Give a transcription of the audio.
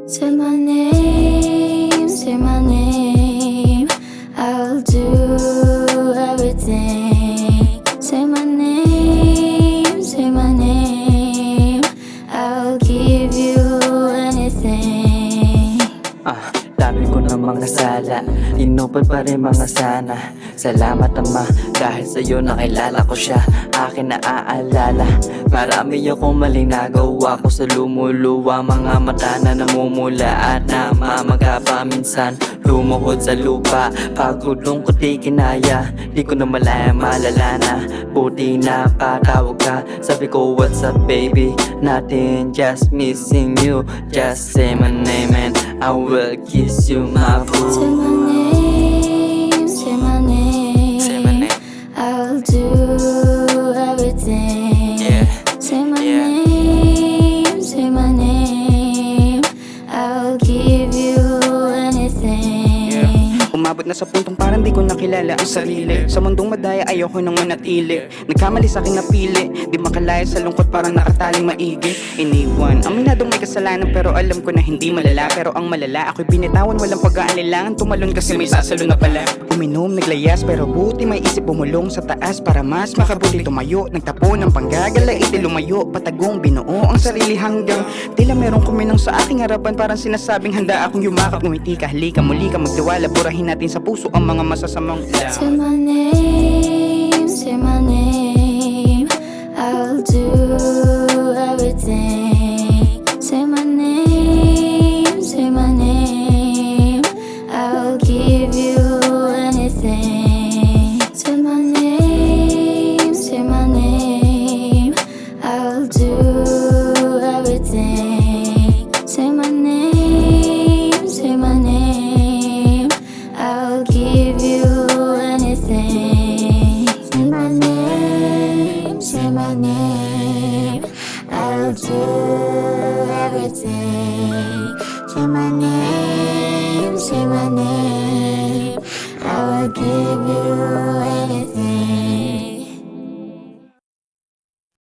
Say my name, say my name, I'll do everything. Say my name, I'll give you anything. Dami ko ng mga sala, tinupad pa rin mga sana. Salamat Ama, dahil sa'yo nakilala ko siya, akin na aalala. Marami akong maling nagawa ko sa lumuluwa, mga mata na namumula at namamaga pa minsan. Lumuhod sa lupa, pagulong ko di kinaya, di ko na malaya malala na. Buti na patawag ka, sabi ko what's up baby, nothing, just missing you. Just say my name and I will kiss you my boo. Say my name, say my name, Say my name. I'll do everything. Yeah. Say my Yeah. name, say my name, I'll give you anything. Umabot na sa puntong parang di ko nakilala ang sarili. Sa mundong madaya ayoko nang manatili. Nagkamali sa aking napili, di makalaya sa lungkot parang nakataling maigi. Iniwan, aminadong may kasalanan pero alam ko na hindi malala. Pero ang malala ako'y binitawan, walang pag-aalilangan. Tumalon kasi may sasalo na pala. Uminom, naglayas pero buti may isip bumulong sa taas para mas makabuti tumayo. Nagtapo ng panggagala, iti lumayo, patagong binuo ang sarili hanggang tila merong kuminang sa aking harapan. Parang sinasabing handa akong yumakap. Ngumiti ka, halika, muli ka, magtiwala. Burahin natin sa puso ang mga masasamang Say my name, say my name, I'll do everything. Say my name, I'll give you anything. Say my name, I'll do everything. Say my name, I'll give you anything. Say my name, I'll do everything. Say my name, I'll give you